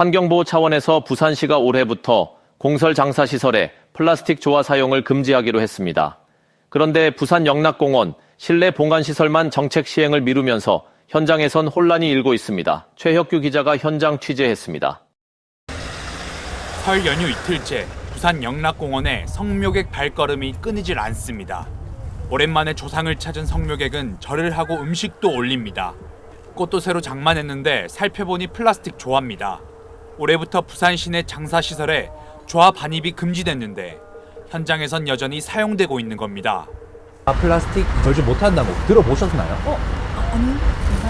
환경보호 차원에서 부산시가 올해부터 공설 장사시설에 플라스틱 조화 사용을 금지하기로 했습니다. 그런데 부산 영락공원 실내 봉안시설만 정책 시행을 미루면서 현장에선 혼란이 일고 있습니다. 최혁규 기자가 현장 취재했습니다. 설 연휴 이틀째 부산 영락공원에 성묘객 발걸음이 끊이질 않습니다. 오랜만에 조상을 찾은 성묘객은 절을 하고 음식도 올립니다. 꽃도 새로 장만했는데 살펴보니 플라스틱 조화입니다. 올해부터 부산 시내 장사시설에 조화 반입이 금지됐는데 현장에선 여전히 사용되고 있는 겁니다. 플라스틱 절주 못한다고 들어보셨나요? 아니요.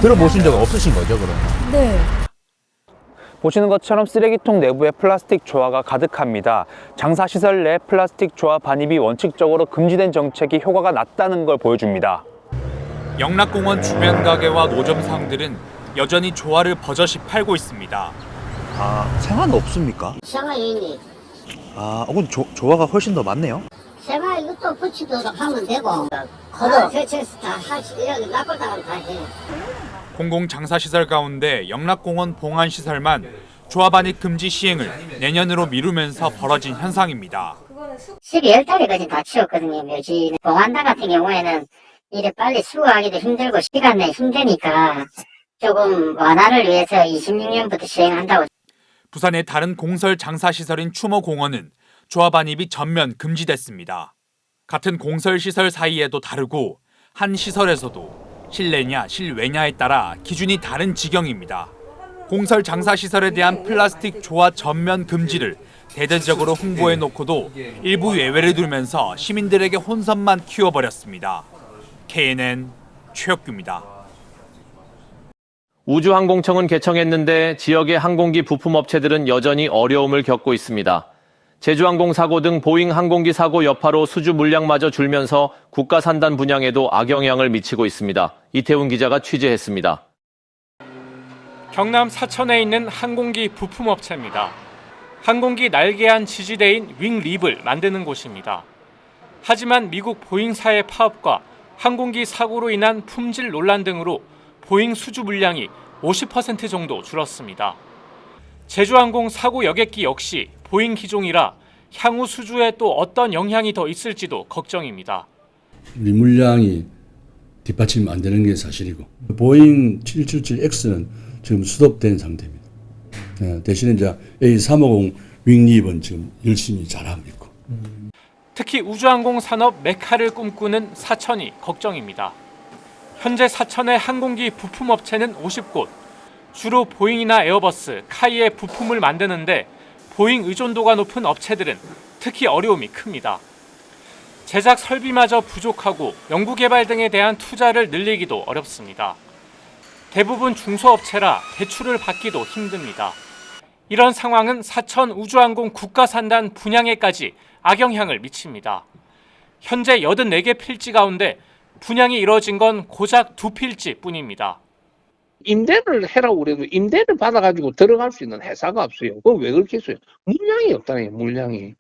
들어보신 적 없으신 거죠, 그러면? 네. 보시는 것처럼 쓰레기통 내부에 플라스틱 조화가 가득합니다. 장사시설 내 플라스틱 조화 반입이 원칙적으로 금지된 정책이 효과가 났다는 걸 보여줍니다. 영락공원 주변 가게와 노점상들은 여전히 조화를 버젓이 팔고 있습니다. 생화는 없습니까? 생활이 있니? 근데 조화가 훨씬 더 많네요. 생활 이것도 붙이도록 하면 되고 거도 대체해서 다 하시 이렇게 납골당하면 다 해. 공공장사시설 가운데 영락공원 봉안시설만 조화 반입 금지 시행을 내년으로 미루면서 벌어진 현상입니다. 12월 달에까지 다 치웠거든요. 묘지 봉안당 같은 경우에는 이래 빨리 수거하기도 힘들고 시간 내에 힘드니까 조금 완화를 위해서 26년부터 시행한다고. 부산의 다른 공설 장사시설인 추모공원은 조화 반입이 전면 금지됐습니다. 같은 공설시설 사이에도 다르고 한 시설에서도 실내냐 실외냐에 따라 기준이 다른 지경입니다. 공설 장사시설에 대한 플라스틱 조화 전면 금지를 대대적으로 홍보해놓고도 일부 예외를 두면서 시민들에게 혼선만 키워버렸습니다. KNN 최혁규입니다. 우주항공청은 개청했는데 지역의 항공기 부품업체들은 여전히 어려움을 겪고 있습니다. 제주항공 사고 등 보잉 항공기 사고 여파로 수주 물량마저 줄면서 국가산단 분양에도 악영향을 미치고 있습니다. 이태훈 기자가 취재했습니다. 경남 사천에 있는 항공기 부품업체입니다. 항공기 날개안 지지대인 윙립을 만드는 곳입니다. 하지만 미국 보잉사의 파업과 항공기 사고로 인한 품질 논란 등으로 보잉 수주 물량이 50% 정도 줄었습니다. 제주항공 사고 여객기 역시 보잉 기종이라 향후 수주에 또 어떤 영향이 더 있을지도 걱정입니다. 우리 물량이 뒷받침 안 되는 게 사실이고 보잉 777X는 지금 수급된 상태입니다. 대신에 이제 A350 윙립은 지금 열심히 잘하고 있고. 특히 우주항공 산업 메카를 꿈꾸는 사천이 걱정입니다. 현재 사천의 항공기 부품업체는 50곳, 주로 보잉이나 에어버스, 카이의 부품을 만드는데 보잉 의존도가 높은 업체들은 특히 어려움이 큽니다. 제작 설비마저 부족하고 연구개발 등에 대한 투자를 늘리기도 어렵습니다. 대부분 중소업체라 대출을 받기도 힘듭니다. 이런 상황은 사천 우주항공 국가산단 분양에까지 악영향을 미칩니다. 현재 84개 필지 가운데 분양이 이뤄진 건 고작 2필지 뿐입니다. 임대를 해라고 그래도 임대를 받아가지고 들어갈 수 있는 회사가 없어요. 그건 왜 그렇겠어요? 물량이 없다는 거예요, 물량이.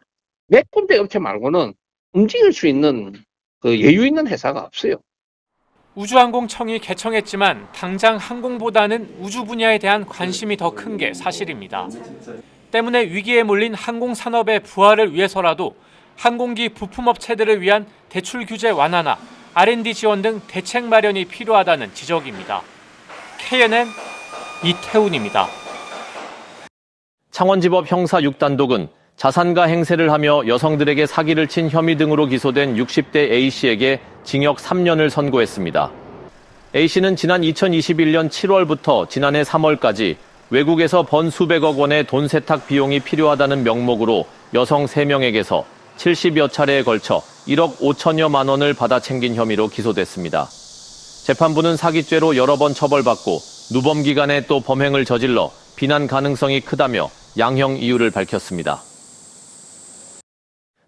몇 군데 업체 말고는 움직일 수 있는 그 여유 있는 회사가 없어요. 우주항공청이 개청했지만 당장 항공보다는 우주 분야에 대한 관심이 더 큰 게 사실입니다. 때문에 위기에 몰린 항공산업의 부활을 위해서라도 항공기 부품업체들을 위한 대출 규제 완화나 R&D 지원 등 대책 마련이 필요하다는 지적입니다. KNN 이태훈입니다. 창원지법 형사 6단독은 자산가 행세를 하며 여성들에게 사기를 친 혐의 등으로 기소된 60대 A씨에게 징역 3년을 선고했습니다. A씨는 지난 2021년 7월부터 지난해 3월까지 외국에서 번 수백억 원의 돈 세탁 비용이 필요하다는 명목으로 여성 3명에게서 70여 차례에 걸쳐 1억 5천여만 원을 받아 챙긴 혐의로 기소됐습니다. 재판부는 사기죄로 여러 번 처벌받고 누범 기간에 또 범행을 저질러 비난 가능성이 크다며 양형 이유를 밝혔습니다.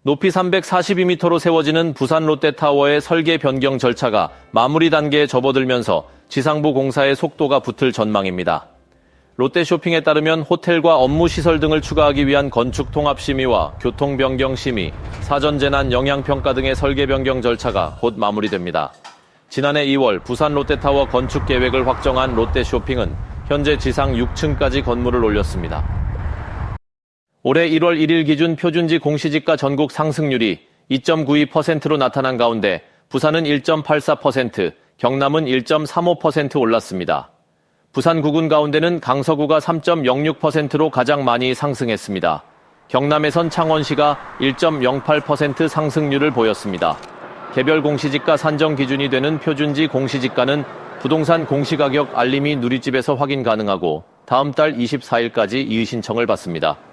높이 342m로 세워지는 부산 롯데타워의 설계 변경 절차가 마무리 단계에 접어들면서 지상부 공사의 속도가 붙을 전망입니다. 롯데쇼핑에 따르면 호텔과 업무시설 등을 추가하기 위한 건축 통합 심의와 교통 변경 심의, 사전 재난 영향 평가 등의 설계 변경 절차가 곧 마무리됩니다. 지난해 2월 부산 롯데타워 건축 계획을 확정한 롯데쇼핑은 현재 지상 6층까지 건물을 올렸습니다. 올해 1월 1일 기준 표준지 공시지가 전국 상승률이 2.92%로 나타난 가운데 부산은 1.84%, 경남은 1.35% 올랐습니다. 부산 구군 가운데는 강서구가 3.06%로 가장 많이 상승했습니다. 경남에선 창원시가 1.08% 상승률을 보였습니다. 개별 공시지가 산정 기준이 되는 표준지 공시지가는 부동산 공시가격 알림이 누리집에서 확인 가능하고 다음 달 24일까지 이의 신청을 받습니다.